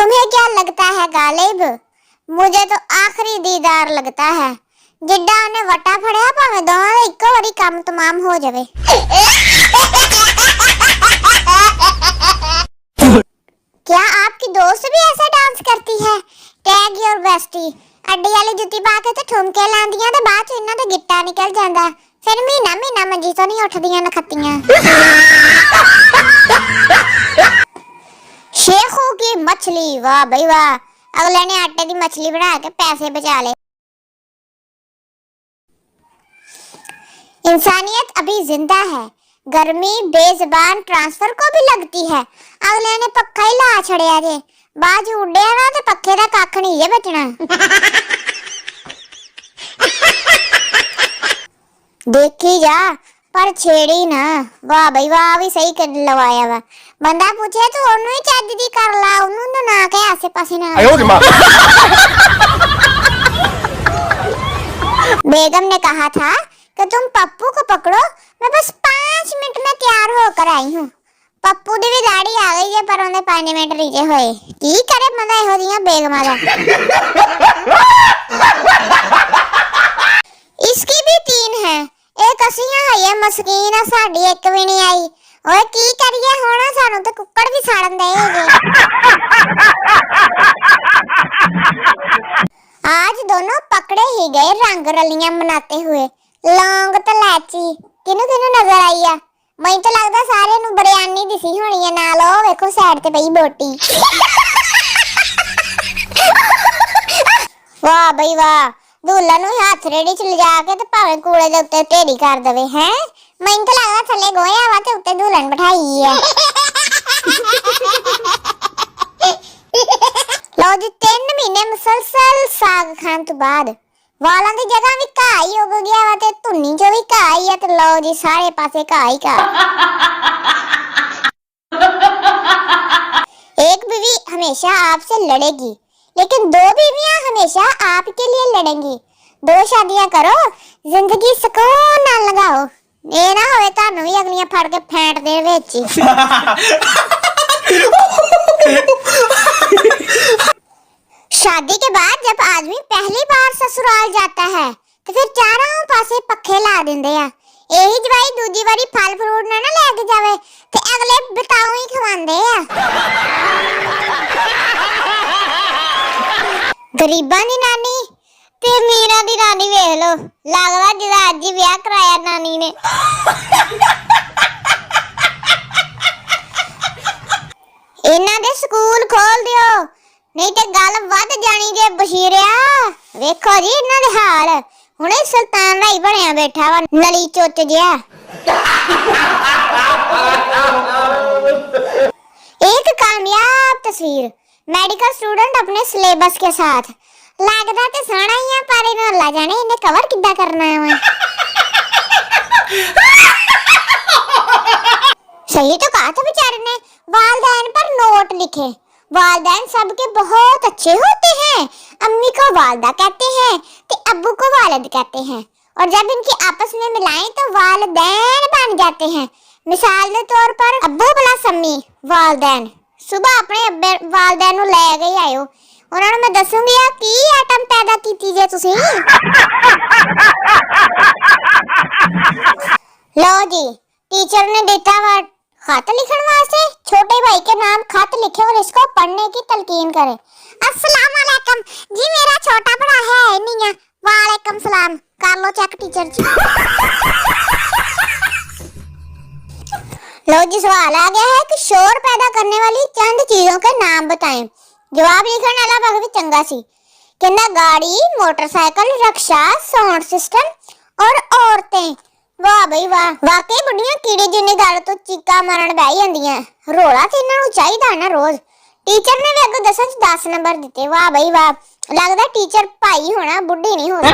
तुम्हें क्या लगता है गालिब? मुझे तो आखिरी दीदार लगता है। जिड्डा ने वटा फड़िया भावें दोवां दा इक्को वारी काम तमाम हो जावे। क्या आपकी दोस्त भी ऐसा डांस करती है? Tag your bestie. अड्डी वाली जुत्ती पा के ते ठुमके लांदियां ते बाद च इन्हां दा गिट्टा निकल जांदा, फिर महीना मंजी तो नहीं उठदियां नखत्तियां। शेखों की मछली, वाह भाई वाह, अगले ने आटे की मछली बना के पैसे बचा ले। इंसानियत अभी जिंदा है, गर्मी बेज़बान ट्रांसफर को भी लगती है। अगले ने पक्का ही ला छड़िया जे, बाज उड़िया ना ते पक्के दा कख नहीं जे बचना। देखी जा पर छेड़ी ना, वाह भाई वाह, भी सही कर लवाया वा। बंदा पूछे तो ओनू ही चज दी कर ला, ओनू तो ना कहे आसे पासे ना। बेगम ने कहा था कि तुम पप्पू को पकड़ो, मैं बस 5 मिनट में तैयार होकर आई हूँ। पप्पू दी भी गाड़ी आ गई है पर उन्हें 5 मिनट रीजे होए। की करे बंदा इहो दियां बेगमां दा। इसकी भी 3 है, एक असियां है मस्कीन आ, साडी एक भी नहीं आई। ओए की करिए होना, सानू ते कुक्कड़ भी साड़न दे हेगे। आज दोनों पकड़े ही गए रंग रलियां मनाते हुए। लौंग ते लाची किनु किनु नजर आई है? मैं तो लगदा सारे नु बिरयानी दिसी होनी है नाल, ओ वेखो साइड ते पई बोटी। वाह भाई वाह, दूल्हा नु हाथ रेड़ी च लिजा के ते भावे कूड़े दे उत्ते ढेरी कर देवे हैं। मैं तो लगदा थल्ले गोया वा ते उत्ते दुल्हन बिठाई है। लो जी 3 महीने मुसलसल साग खान तो बाद वालों की जगह भी घाह ही उग गया वा ते धुन्नी चो भी घाह ही है, ते लो जी सारे पासे घाह ही घाह। एक बीवी हमेशा आपसे लड़ेगी, लेकिन 2 बीवियां हमेशा आपके लिए लड़ेंगी। 2 शादियां करो, जिंदगी सुकून नाल लगाओ। ये ना होए तानू भी अगलियां फड़ के फेंट दे विच ही। शादी के बाद जब आदमी पहली बार ससुराल जाता है तो फिर चारों पासे पक्खे ला देंदे आ। यही जवाई दूजी बारी फल फ्रूट ना लेके जावे ते अगले बताओ ही खवांदे आ। गरीबां दी नानी ते मीरा दी नानी वेख लो, लगदा जिदा अज ही ब्याह कराया नानी ने। इन्हां दे स्कूल खोल दियो, नहीं ते गल वध जानी जे बशीरिया। वेखो जी इन्हां दे हाल, हुणे सुल्तान राई बनया बैठा वा नली चुच जिहा। एक कामयाब तस्वीर, मेडिकल स्टूडेंट अपने सिलेबस के साथ। लगदा ते सोहना ही है पर इन्हें अल्लाह जाने इन्हें कवर किद्दां करना है। सही तो कहा था बेचारे ने, वालदैन पर नोट लिखे। वालदैन सबके बहुत अच्छे होते हैं, अम्मी को वालदा कहते हैं तो अब्बू को वालिद कहते हैं, और जब इनकी आपस में मिलाएं तो वालदैन बन जाते हैं। मिसाल के तौर पर अब्बू प्लस अम्मी वालदैन। सुबह अपने वालदैन नु ले गई आयो, उन्होंने मैं दसूंगी की आइटम पैदा की जे तुसी। लो जी टीचर ने देता वा खत लिखने वास्ते, छोटे भाई के नाम खत लिखे और इसको पढ़ने की तलकीन करे। अस्सलाम वालेकुम जी, मेरा छोटा बड़ा है नहीं है। वालेकुम सलाम, कर लो चेक टीचर जी। लो जी सवाल आ गया है कि शोर पैदा करने वाली चंद चीजों के नाम बताएं। जवाब लिखने वाला भाग भी चंगा सी, कहना गाड़ी, मोटरसाइकिल, रक्षा, साउंड सिस्टम और औरतें। वाह भाई वाह, वाकई बुढ़ियां कीड़े जिन्ने गल तो चीका मारन बह जांदियां। रोला ते इन्हां नूं चाहीदा ना रोज। टीचर ने भी अगों 10 नंबर दिते। वाह भाई वाह, लगदा टीचर भाई होना, बुढ़ी नहीं होना।